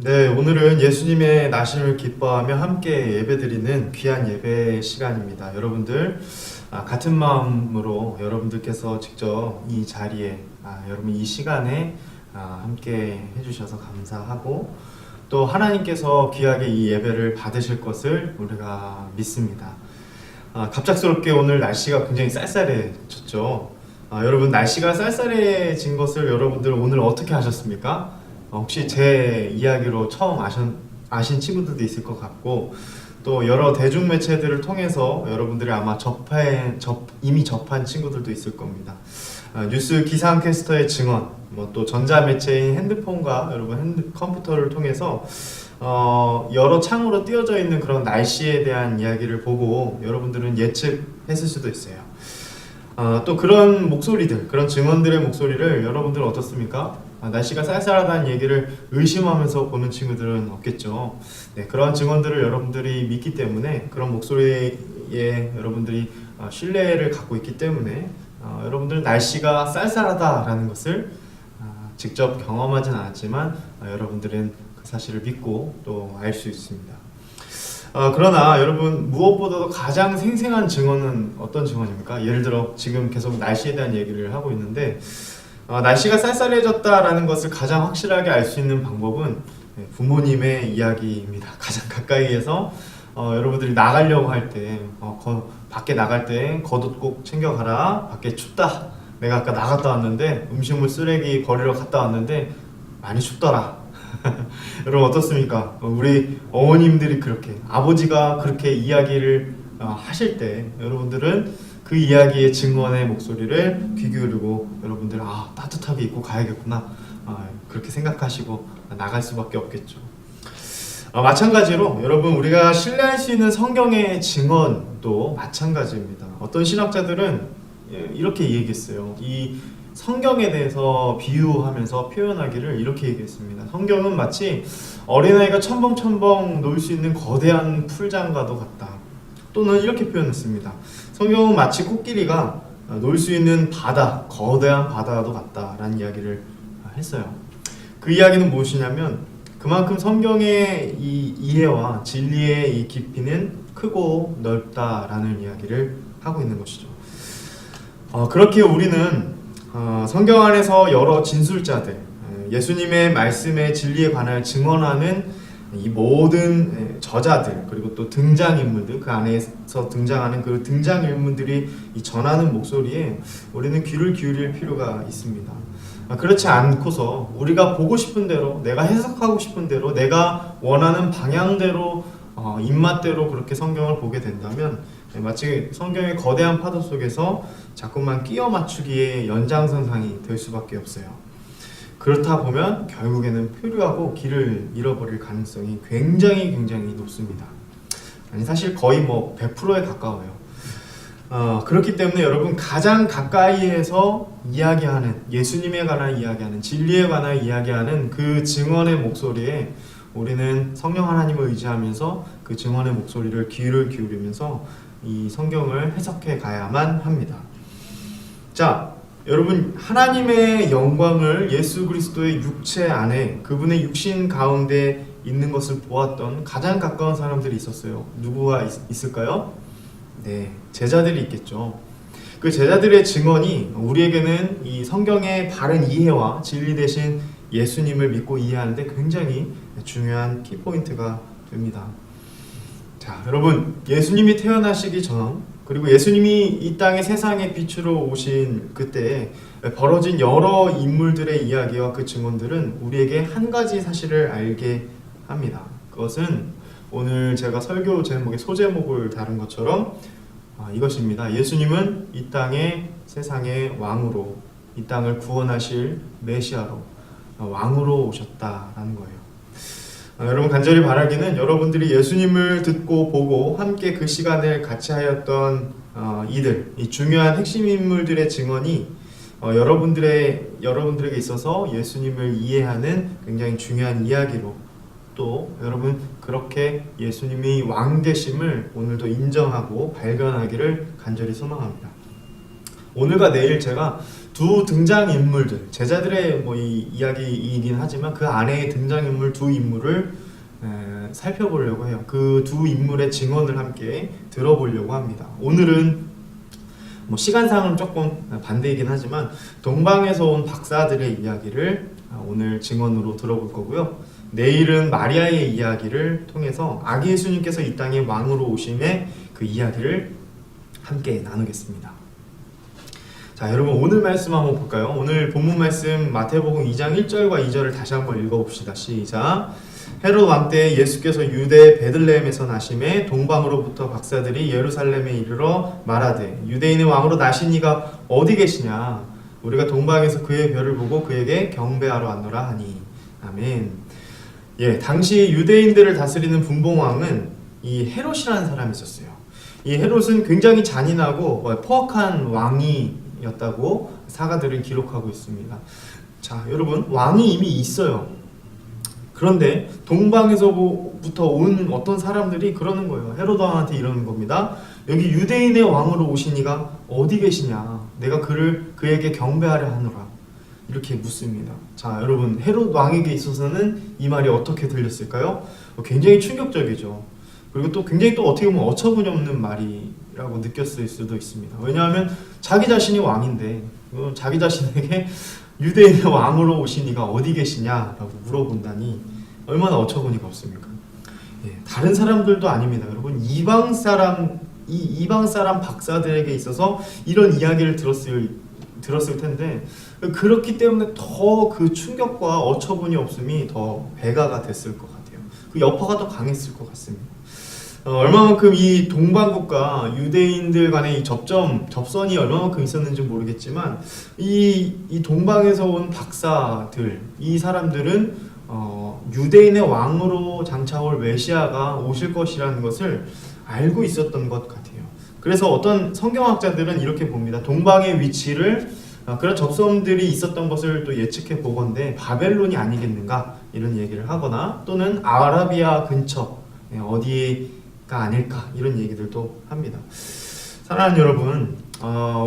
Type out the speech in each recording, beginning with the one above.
네, 오늘은 예수님의 나심을 기뻐하며 함께 예배드리는 귀한 예배 시간입니다. 여러분들 같은 마음으로 여러분들께서 직접 이 자리에 여러분 이 시간에 함께 해주셔서 감사하고 또 하나님께서 귀하게 이 예배를 받으실 것을 우리가 믿습니다. 갑작스럽게 오늘 날씨가 굉장히 쌀쌀해졌죠. 여러분 날씨가 쌀쌀해진 것을 여러분들 오늘 어떻게 하셨습니까? 혹시 제 이야기로 처음 아신 친구들도 있을 것 같고 또 여러 대중매체들을 통해서 여러분들이 아마 이미 접한 친구들도 있을 겁니다. 뉴스 기상캐스터의 증언, 또 전자매체인 핸드폰과 여러분 컴퓨터를 통해서 여러 창으로 띄어져 있는 그런 날씨에 대한 이야기를 보고 여러분들은 예측했을 수도 있어요. 또 그런 목소리들, 그런 증언들의 목소리를 여러분들은 어떻습니까? 날씨가 쌀쌀하다는 얘기를 의심하면서 보는 친구들은 없겠죠. 네, 그런 증언들을 여러분들이 믿기 때문에 그런 목소리에 여러분들이 신뢰를 갖고 있기 때문에 여러분들은 날씨가 쌀쌀하다라는 것을 직접 경험하진 않았지만 여러분들은 그 사실을 믿고 또 알 수 있습니다. 그러나 여러분 무엇보다도 가장 생생한 증언은 어떤 증언입니까? 예를 들어 지금 계속 날씨에 대한 얘기를 하고 있는데 날씨가 쌀쌀해졌다라는 것을 가장 확실하게 알 수 있는 방법은 부모님의 이야기입니다. 가장 가까이에서 여러분들이 나가려고 할 때 밖에 나갈 때 겉옷 꼭 챙겨가라. 밖에 춥다. 내가 아까 나갔다 왔는데 음식물 쓰레기 버리러 갔다 왔는데 많이 춥더라. 여러분 어떻습니까? 우리 어머님들이 그렇게 아버지가 그렇게 이야기를 하실 때 여러분들은 그 이야기의 증언의 목소리를 귀 기울이고 여러분들 따뜻하게 입고 가야겠구나 그렇게 생각하시고 나갈 수밖에 없겠죠. 마찬가지로 여러분 우리가 신뢰할 수 있는 성경의 증언도 마찬가지입니다. 어떤 신학자들은 이렇게 얘기했어요. 이 성경에 대해서 비유하면서 표현하기를 이렇게 얘기했습니다. 성경은 마치 어린아이가 첨벙첨벙 놀 수 있는 거대한 풀장과도 같다. 또는 이렇게 표현했습니다. 성경은 마치 코끼리가 놀 수 있는 바다, 거대한 바다와도 같다라는 이야기를 했어요. 그 이야기는 무엇이냐면 그만큼 성경의 이 이해와 진리의 이 깊이는 크고 넓다라는 이야기를 하고 있는 것이죠. 그렇게 우리는 성경 안에서 여러 진술자들, 예수님의 말씀의 진리에 관한 증언하는 이 모든 저자들 그리고 또 등장인물들 그 안에서 등장하는 그 등장인물들이 이 전하는 목소리에 우리는 귀를 기울일 필요가 있습니다. 그렇지 않고서 우리가 보고 싶은 대로 내가 해석하고 싶은 대로 내가 원하는 방향대로 입맛대로 그렇게 성경을 보게 된다면 마치 성경의 거대한 파도 속에서 자꾸만 끼워 맞추기의 연장선상이 될 수밖에 없어요. 그렇다 보면 결국에는 표류하고 길을 잃어버릴 가능성이 굉장히 높습니다. 아니 사실 거의 100%에 가까워요. 그렇기 때문에 여러분 가장 가까이에서 이야기하는 예수님에 관한 이야기하는 진리에 관한 이야기하는 그 증언의 목소리에 우리는 성령 하나님을 의지하면서 그 증언의 목소리를 귀를 기울이면서 이 성경을 해석해 가야만 합니다. 자, 여러분 하나님의 영광을 예수 그리스도의 육체 안에 그분의 육신 가운데 있는 것을 보았던 가장 가까운 사람들이 있었어요. 누구가 있을까요? 네, 제자들이 있겠죠. 그 제자들의 증언이 우리에게는 이 성경의 바른 이해와 진리 대신 예수님을 믿고 이해하는데 굉장히 중요한 키포인트가 됩니다. 자, 여러분 예수님이 태어나시기 전 그리고 예수님이 이 땅의 세상의 빛으로 오신 그때 벌어진 여러 인물들의 이야기와 그 증언들은 우리에게 한 가지 사실을 알게 합니다. 그것은 오늘 제가 설교 제목의 소제목을 다룬 것처럼 이것입니다. 예수님은 이 땅의 세상의 왕으로 이 땅을 구원하실 메시아로 왕으로 오셨다라는 거예요. 여러분 간절히 바라기는 여러분들이 예수님을 듣고 보고 함께 그 시간을 같이 하였던 이 중요한 핵심 인물들의 증언이 여러분들에게 있어서 예수님을 이해하는 굉장히 중요한 이야기로 또 여러분 그렇게 예수님이 왕 되심을 오늘도 인정하고 발견하기를 간절히 소망합니다. 오늘과 내일 제가 두 등장인물들, 제자들의 뭐 이 이야기이긴 하지만 그 안에 등장인물 두 인물을 살펴보려고 해요. 그 두 인물의 증언을 함께 들어보려고 합니다. 오늘은 뭐 시간상은 조금 반대이긴 하지만 동방에서 온 박사들의 이야기를 오늘 증언으로 들어볼 거고요. 내일은 마리아의 이야기를 통해서 아기 예수님께서 이 땅에 왕으로 오심의 그 이야기를 함께 나누겠습니다. 자, 여러분 오늘 말씀 한번 볼까요? 오늘 본문 말씀 마태복음 2장 1절과 2절을 다시 한번 읽어봅시다. 시작. 헤롯 왕 때 예수께서 유대 베들레헴에서 나심에 동방으로부터 박사들이 예루살렘에 이르러 말하되 유대인의 왕으로 나신 이가 어디 계시냐? 우리가 동방에서 그의 별을 보고 그에게 경배하러 왔노라 하니. 아멘. 예, 당시 유대인들을 다스리는 분봉왕은 이 헤롯이라는 사람이 있었어요. 이 헤롯은 굉장히 잔인하고 포악한 왕이었다고 사가들은 기록하고 있습니다. 자, 여러분 왕이 이미 있어요. 그런데 동방에서부터 온 어떤 사람들이 그러는 거예요. 헤롯 왕한테 이러는 겁니다. 여기 유대인의 왕으로 오신 이가 어디 계시냐? 내가 그에게 경배하려 하노라. 이렇게 묻습니다. 자, 여러분 헤롯 왕에게 있어서는 이 말이 어떻게 들렸을까요? 굉장히 충격적이죠. 그리고 또 굉장히 또 어떻게 보면 어처구니없는 말이라고 느꼈을 수도 있습니다. 왜냐하면 자기 자신이 왕인데 자기 자신에게 유대인의 왕으로 오신 이가 어디 계시냐라고 물어본다니 얼마나 어처구니가 없습니까? 예, 다른 사람들도 아닙니다. 여러분 이방 사람 박사들에게 있어서 이런 이야기를 들었을 텐데 그렇기 때문에 더 그 충격과 어처구니 없음이 더 배가가 됐을 것 같아요. 그 여파가 더 강했을 것 같습니다. 얼마만큼 이 동방국가 유대인들 간의 이 접선이 얼마만큼 있었는지 모르겠지만 이 동방에서 온 박사들, 이 사람들은 유대인의 왕으로 장차올 메시아가 오실 것이라는 것을 알고 있었던 것 같아요. 그래서 어떤 성경학자들은 이렇게 봅니다. 동방의 위치를 그런 접선들이 있었던 것을 또 예측해 보건대 바벨론이 아니겠는가 이런 얘기를 하거나 또는 아라비아 근처 어디가 아닐까 이런 얘기들도 합니다. 사랑하는 여러분,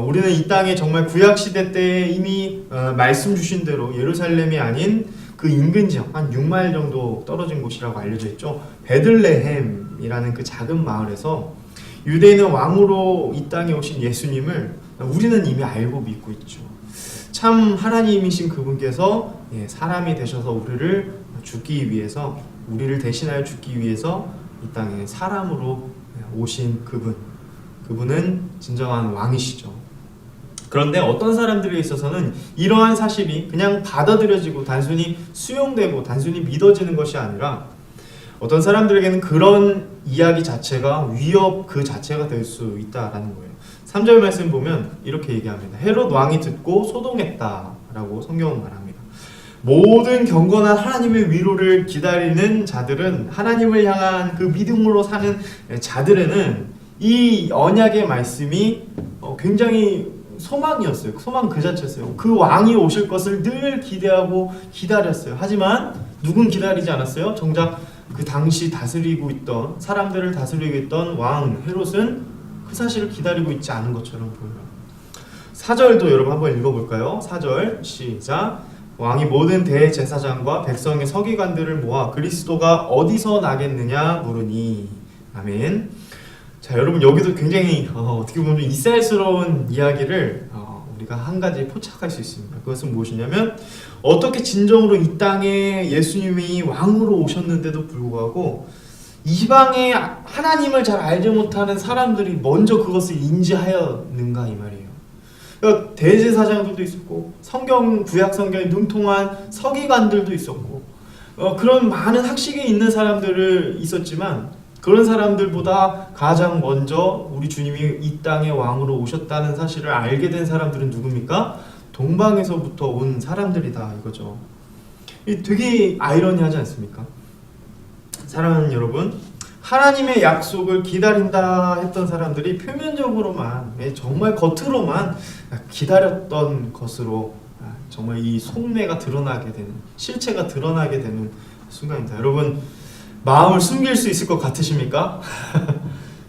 우리는 이 땅에 정말 구약시대 때 이미 말씀 주신 대로 예루살렘이 아닌 그 인근 지역 한 6마일 정도 떨어진 곳이라고 알려져 있죠. 베들레헴이라는 그 작은 마을에서 유대인의 왕으로 이 땅에 오신 예수님을 우리는 이미 알고 믿고 있죠. 참 하나님이신 그분께서 사람이 되셔서 우리를 대신하여 죽기 위해서 이 땅에 사람으로 오신 그분은 진정한 왕이시죠. 그런데 어떤 사람들에 있어서는 이러한 사실이 그냥 받아들여지고 단순히 수용되고 단순히 믿어지는 것이 아니라 어떤 사람들에게는 그런 이야기 자체가 위협 그 자체가 될 수 있다라는 거예요. 3절 말씀 보면 이렇게 얘기합니다. 헤롯 왕이 듣고 소동했다라고 성경은 말합니다. 모든 경건한 하나님의 위로를 기다리는 자들은 하나님을 향한 그 믿음으로 사는 자들에는 이 언약의 말씀이 굉장히 소망이었어요. 소망 그 자체였어요. 그 왕이 오실 것을 늘 기대하고 기다렸어요. 하지만 누군 기다리지 않았어요. 정작 그 당시 사람들을 다스리고 있던 왕 헤롯은 그 사실을 기다리고 있지 않은 것처럼 보여요. 4절도 여러분 한번 읽어볼까요? 4절 시작. 왕이 모든 대제사장과 백성의 서기관들을 모아 그리스도가 어디서 나겠느냐 물으니. 아멘. 자, 여러분 여기도 굉장히 어떻게 보면 이쌀스러운 이야기를 우리가 한 가지 포착할 수 있습니다. 그것은 무엇이냐면 어떻게 진정으로 이 땅에 예수님이 왕으로 오셨는데도 불구하고 이방의 하나님을 잘 알지 못하는 사람들이 먼저 그것을 인지하였는가 이 말이에요. 그러니까 대제사장들도 있었고 구약 성경에 능통한 서기관들도 있었고 그런 많은 학식에 있는 사람들을 있었지만 그런 사람들보다 가장 먼저 우리 주님이 이 땅의 왕으로 오셨다는 사실을 알게 된 사람들은 누굽니까? 동방에서부터 온 사람들이다 이거죠. 되게 아이러니하지 않습니까? 사랑하는 여러분, 하나님의 약속을 기다린다 했던 사람들이 표면적으로만 정말 겉으로만 기다렸던 것으로 정말 이 속내가 드러나게 되는 실체가 드러나게 되는 순간입니다. 여러분 마음을 숨길 수 있을 것 같으십니까?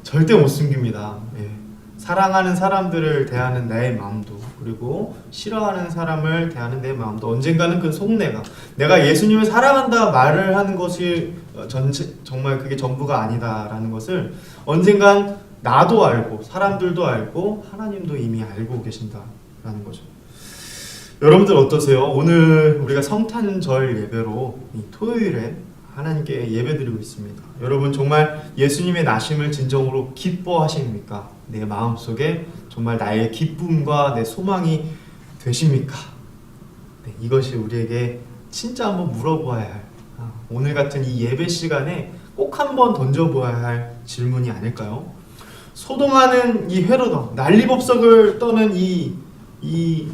절대 못 숨깁니다. 사랑하는 사람들을 대하는 나의 마음도, 그리고 싫어하는 사람을 대하는 내 마음도 언젠가는 그 속내가, 내가 예수님을 사랑한다 말을 하는 것이 정말 그게 전부가 아니다라는 것을 언젠간 나도 알고 사람들도 알고 하나님도 이미 알고 계신다라는 거죠. 여러분들 어떠세요? 오늘 우리가 성탄절 예배로 이 토요일에 하나님께 예배드리고 있습니다. 여러분 정말 예수님의 나심을 진정으로 기뻐하십니까? 내 마음속에 정말 나의 기쁨과 내 소망이 되십니까? 네, 이것이 우리에게 진짜 한번 물어보아야 할, 오늘 같은 이 예배 시간에 꼭 한번 던져보아야 할 질문이 아닐까요? 소동하는 이 헤로더, 난리법석을 떠는 이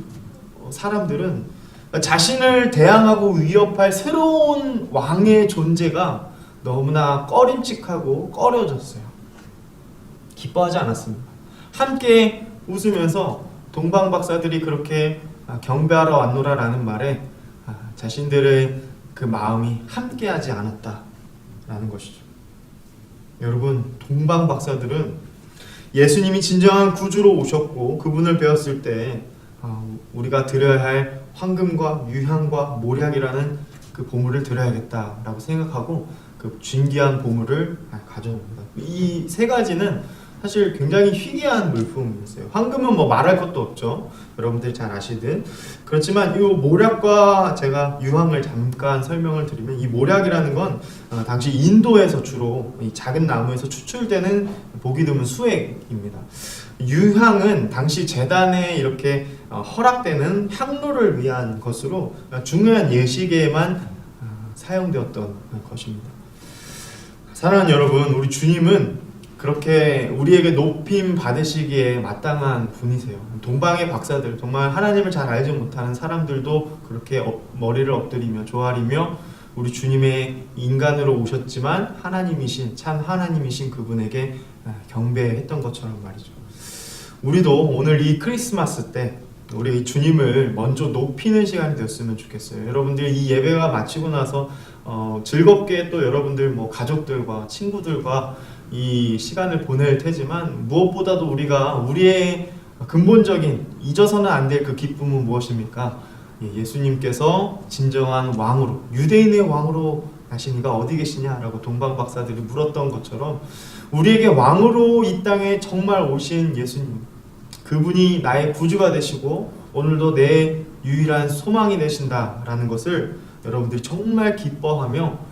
사람들은 자신을 대항하고 위협할 새로운 왕의 존재가 너무나 꺼림칙하고 꺼려졌어요. 기뻐하지 않았습니다. 함께 웃으면서 동방박사들이 그렇게 경배하러 왔노라라는 말에 자신들의 그 마음이 함께하지 않았다라는 것이죠. 여러분, 동방박사들은 예수님이 진정한 구주로 오셨고 그분을 배웠을 때 우리가 드려야 할 황금과 유향과 모략이라는 그 보물을 드려야겠다라고 생각하고 그 진귀한 보물을 가져옵니다. 이 세 가지는 사실 굉장히 희귀한 물품이었어요. 황금은 뭐 말할 것도 없죠. 여러분들이 잘 아시듯. 그렇지만 이 모략과 제가 유황을 잠깐 설명을 드리면, 이 모략이라는 건 당시 인도에서 주로 이 작은 나무에서 추출되는 보기 드문 수액입니다. 유향은 당시 제단에 이렇게 허락되는 향로를 위한 것으로 중요한 예식에만 사용되었던 것입니다. 사랑하는 여러분, 우리 주님은 그렇게 우리에게 높임 받으시기에 마땅한 분이세요. 동방의 박사들, 정말 하나님을 잘 알지 못하는 사람들도 그렇게 머리를 엎드리며 조아리며 우리 주님의 인간으로 오셨지만 하나님이신, 참 하나님이신 그분에게 경배했던 것처럼 말이죠. 우리도 오늘 이 크리스마스 때 우리 주님을 먼저 높이는 시간이 되었으면 좋겠어요. 여러분들 이 예배가 마치고 나서 즐겁게 또 여러분들 뭐 가족들과 친구들과 이 시간을 보낼 테지만, 무엇보다도 우리가 우리의 근본적인 잊어서는 안 될 그 기쁨은 무엇입니까? 예수님께서 진정한 왕으로, 유대인의 왕으로 나시니가 어디 계시냐라고 동방박사들이 물었던 것처럼 우리에게 왕으로 이 땅에 정말 오신 예수님, 그분이 나의 구주가 되시고 오늘도 내 유일한 소망이 되신다라는 것을 여러분들이 정말 기뻐하며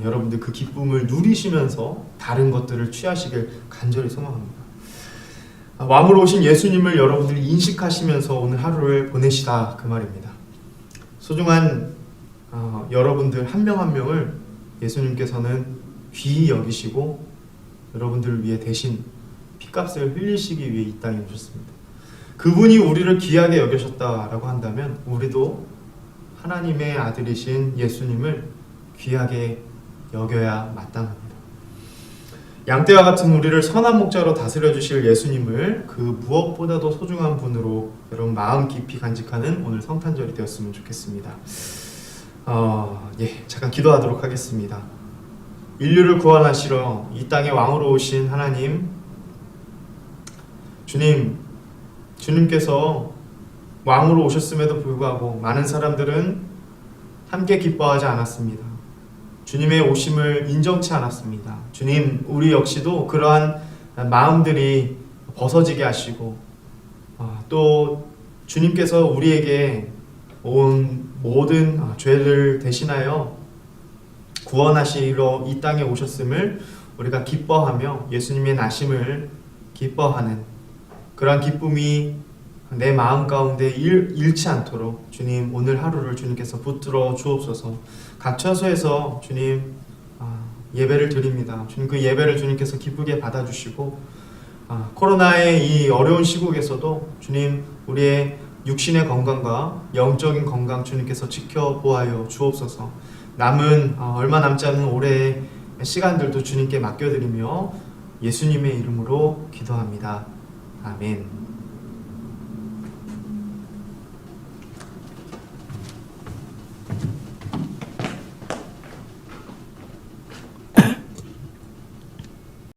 여러분들 그 기쁨을 누리시면서 다른 것들을 취하시길 간절히 소망합니다. 왕으로 오신 예수님을 여러분들이 인식하시면서 오늘 하루를 보내시다, 그 말입니다. 소중한 여러분들 한 명 한 명을 예수님께서는 귀히 여기시고 여러분들을 위해 대신 피값을 흘리시기 위해 이 땅에 오셨습니다. 그분이 우리를 귀하게 여기셨다라고 한다면 우리도 하나님의 아들이신 예수님을 귀하게 여겨야 마땅합니다. 양떼와 같은 우리를 선한 목자로 다스려 주실 예수님을 그 무엇보다도 소중한 분으로 여러분 마음 깊이 간직하는 오늘 성탄절이 되었으면 좋겠습니다. 잠깐 기도하도록 하겠습니다. 인류를 구원하시러 이 땅에 왕으로 오신 하나님, 주님께서 왕으로 오셨음에도 불구하고 많은 사람들은 함께 기뻐하지 않았습니다. 주님의 오심을 인정치 않았습니다. 주님, 우리 역시도 그러한 마음들이 벗어지게 하시고 또 주님께서 우리에게 온 모든 죄를 대신하여 구원하시러 이 땅에 오셨음을 우리가 기뻐하며 예수님의 나심을 기뻐하는 그러한 기쁨이 내 마음 가운데 잃지 않도록 주님, 오늘 하루를 주님께서 붙들어 주옵소서. 각 처소에서 주님 예배를 드립니다. 주님, 그 예배를 주님께서 기쁘게 받아주시고 코로나의 이 어려운 시국에서도 주님, 우리의 육신의 건강과 영적인 건강 주님께서 지켜보아요 주옵소서. 남은 얼마 남지 않은 올해의 시간들도 주님께 맡겨드리며 예수님의 이름으로 기도합니다. 아멘.